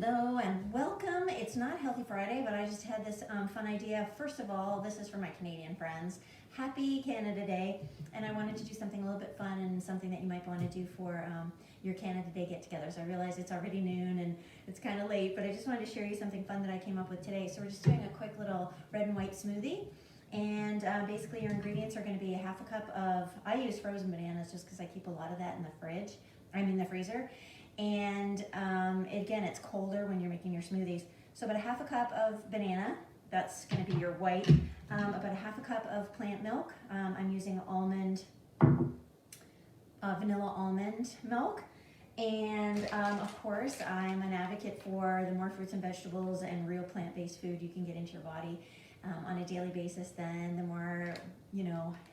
Hello and welcome. It's not Healthy Friday, but I just had this fun idea. First of all, this is for my Canadian friends. Happy Canada Day, and I wanted to do something a little bit fun and something that you might want to do for your Canada Day get-together. So I realize it's already noon and it's kind of late, but I just wanted to share you something fun that I came up with today. So we're just doing a quick little red and white smoothie, and basically your ingredients are going to be a half a cup of, I use frozen bananas just because I keep a lot of that in the freezer. And again, it's colder when you're making your smoothies. So about a half a cup of banana, that's going to be your white. About a half a cup of plant milk. I'm using vanilla almond milk. And of course, I'm an advocate for the more fruits and vegetables and real plant-based food you can get into your body on a daily basis, then the more,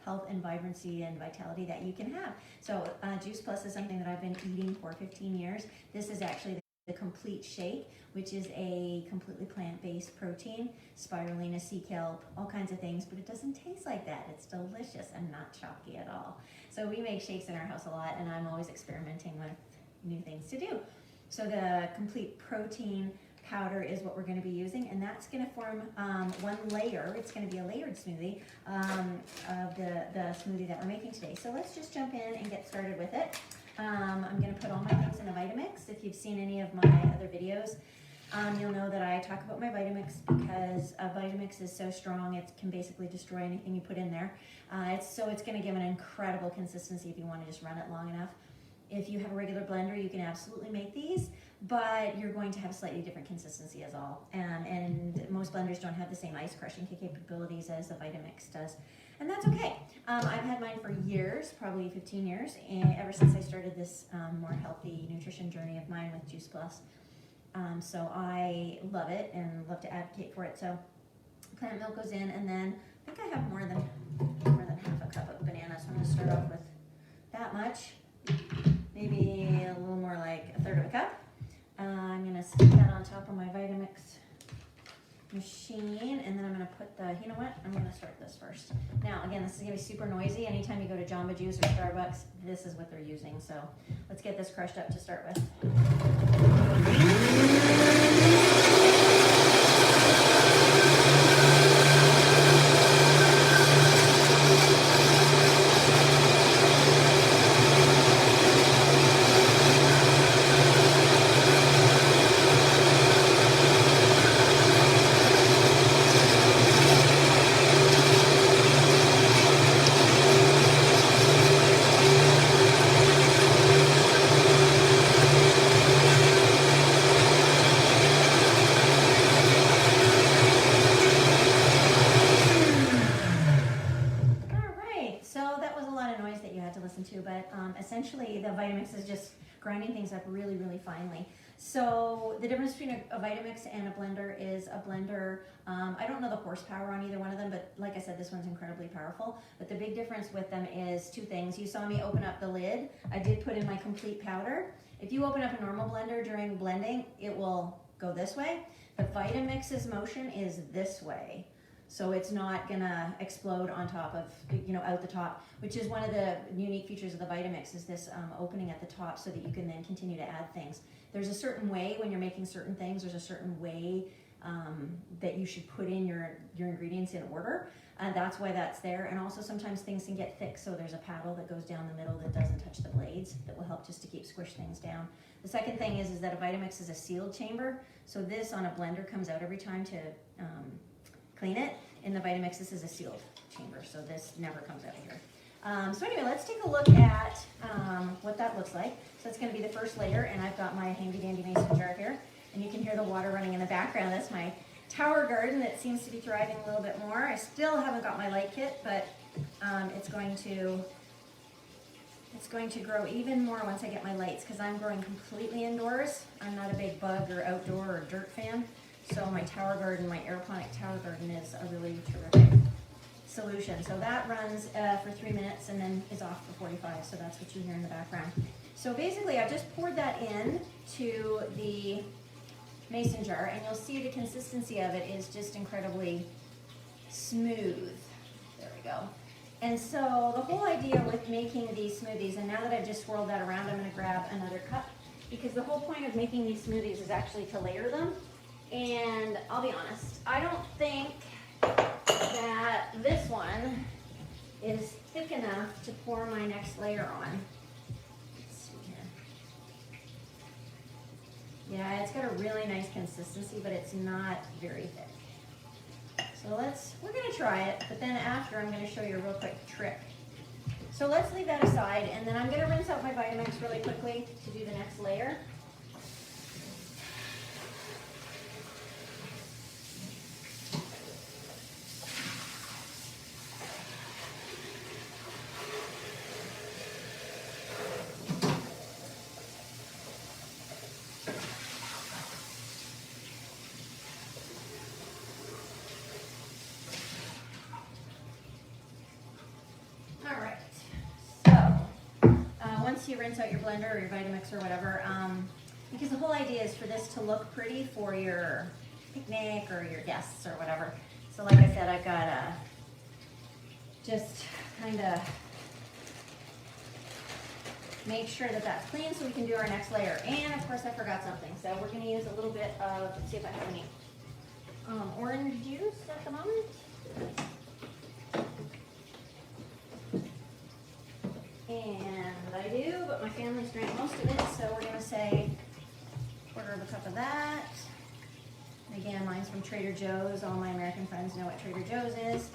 health and vibrancy and vitality that you can have. So Juice Plus is something that I've been eating for 15 years. This is actually the complete shake, which is a completely plant-based protein, spirulina, sea kelp, all kinds of things, but it doesn't taste like that. It's delicious and not chalky at all. So we make shakes in our house a lot, and I'm always experimenting with new things to do. So the complete protein powder is what we're going to be using, and that's going to form one layer. It's going to be a layered smoothie of the smoothie that we're making today. So let's just jump in and get started with it. I'm going to put all my things in a Vitamix. If you've seen any of my other videos, you'll know that I talk about my Vitamix because a Vitamix is so strong it can basically destroy anything you put in there. It's going to give an incredible consistency if you want to just run it long enough. If you have a regular blender, you can absolutely make these, but you're going to have a slightly different consistency as all. And most blenders don't have the same ice crushing capabilities as the Vitamix does. And that's okay. I've had mine for years, probably 15 years, and ever since I started this more healthy nutrition journey of mine with Juice Plus. So I love it and love to advocate for it. So plant milk goes in, and then I think I have more than half a cup of banana, so I'm going to start off with that much. Maybe a little more like a third of a cup. I'm going to stick that on top of my Vitamix machine, and then I'm going to put you know what? I'm going to start this first. Now, again, this is going to be super noisy. Anytime you go to Jamba Juice or Starbucks, this is what they're using. So let's get this crushed up to start with. But essentially the Vitamix is just grinding things up really, really finely. So the difference between a Vitamix and a blender is a blender, I don't know the horsepower on either one of them, but like I said, this one's incredibly powerful. But the big difference with them is two things. You saw me open up the lid. I did put in my complete powder. If you open up a normal blender during blending, it will go this way. The Vitamix's motion is this way. So it's not gonna explode on top of, out the top, which is one of the unique features of the Vitamix, is this opening at the top so that you can then continue to add things. There's a certain way when you're making certain things, there's a certain way that you should put in your ingredients in order. That's why that's there. And also sometimes things can get thick, so there's a paddle that goes down the middle that doesn't touch the blades that will help just to keep squish things down. The second thing is that a Vitamix is a sealed chamber. So this on a blender comes out every time to clean it. In the Vitamix, this is a sealed chamber, so this never comes out of here. So anyway, let's take a look at what that looks like. So it's going to be the first layer, and I've got my handy-dandy mason jar here, and you can hear the water running in the background. That's my tower garden that seems to be thriving a little bit more. I still haven't got my light kit, but it's going to grow even more once I get my lights, because I'm growing completely indoors. I'm not a big bug or outdoor or dirt fan. So my tower garden, my aeroponic tower garden, is a really terrific solution. So that runs for 3 minutes and then is off for 45. So that's what you hear in the background. So basically, I just poured that in to the mason jar, and you'll see the consistency of it is just incredibly smooth. There we go. And so the whole idea with making these smoothies, and now that I've just swirled that around, I'm going to grab another cup, because the whole point of making these smoothies is actually to layer them. And I'll be honest, I don't think that this one is thick enough to pour my next layer on. Let's see here. Yeah, it's got a really nice consistency, but it's not very thick. So we're gonna try it, but then after I'm gonna show you a real quick trick. So let's leave that aside, and then I'm gonna rinse out my Vitamix really quickly to do the next layer. Once you rinse out your blender or your Vitamix or whatever, because the whole idea is for this to look pretty for your picnic or your guests or whatever. So like I said, I've got just kind of make sure that that's clean so we can do our next layer. And of course I forgot something. So we're gonna use a little bit of, let's see if I have any orange juice at the moment. And I do, but my family's drank most of it, so we're gonna say 1/4 of a cup of that. Again, mine's from Trader Joe's. All my American friends know what Trader Joe's is.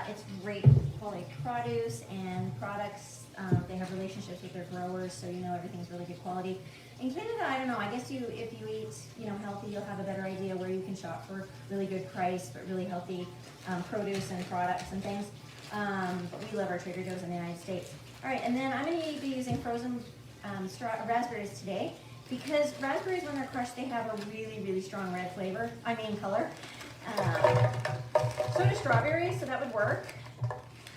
It's great quality produce and products. They have relationships with their growers, so you know everything's really good quality. In Canada, I don't know, I guess if you eat healthy, you'll have a better idea where you can shop for really good price, but really healthy produce and products and things. But we love our Trader Joe's in the United States. All right, and then I'm going to be using frozen raspberries today, because raspberries, when they're crushed, they have a really, really strong red color. So do strawberries, so that would work.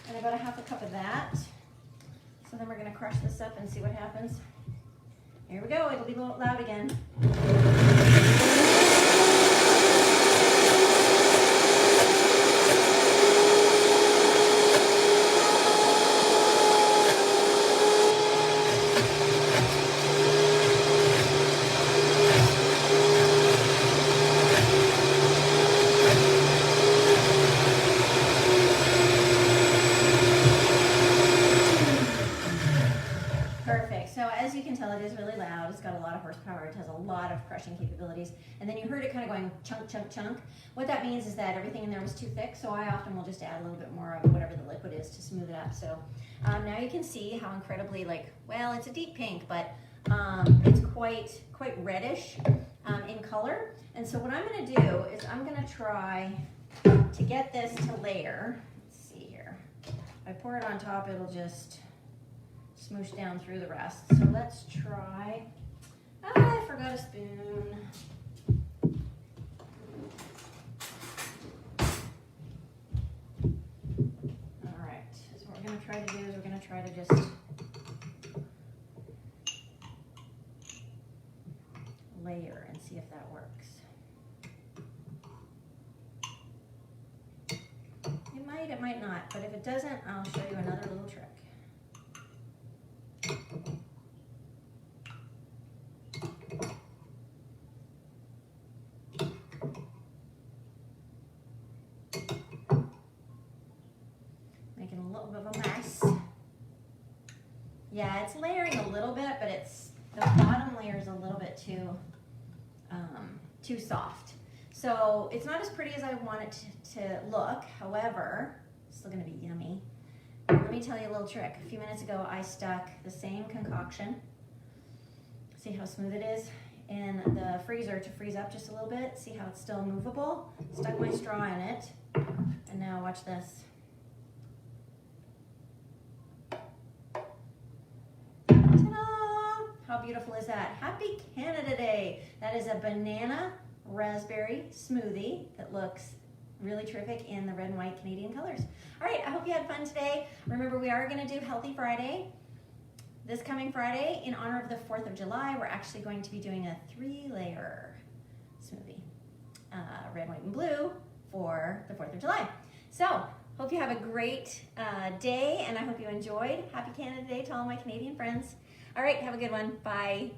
And about 1/2 cup of that. So then we're going to crush this up and see what happens. Here we go, it'll be loud again. It is really loud. It's got a lot of horsepower. It has a lot of crushing capabilities. And then you heard it kind of going chunk, chunk, chunk. What that means is that everything in there was too thick, so I often will just add a little bit more of whatever the liquid is to smooth it up. So now you can see how incredibly, it's a deep pink, but it's quite reddish in color. And so what I'm going to do is I'm going to try to get this to layer. Let's see here. If I pour it on top, it'll just smoosh down through the rest. So let's try. I forgot a spoon. All right, so what we're going to try to do is we're going to try to just layer and see if that works. It might not, but if it doesn't, I'll show you another little trick. Making a little bit of a mess. Yeah, it's layering a little bit, but the bottom layer is a little bit too soft. So it's not as pretty as I want it to look. However, it's still going to be yummy. Let me tell you a little trick. A few minutes ago, I stuck the same concoction. See how smooth it is? In the freezer to freeze up just a little bit. See how it's still movable? Stuck my straw in it. And now watch this. Ta-da! How beautiful is that? Happy Canada Day. That is a banana raspberry smoothie that looks really terrific in the red and white Canadian colors. All right, I hope you had fun today. Remember, we are going to do Healthy Friday. This coming Friday, in honor of the 4th of July, we're actually going to be doing a 3-layer smoothie. Red, white, and blue for the 4th of July. So, hope you have a great day, and I hope you enjoyed. Happy Canada Day to all my Canadian friends. All right, have a good one. Bye.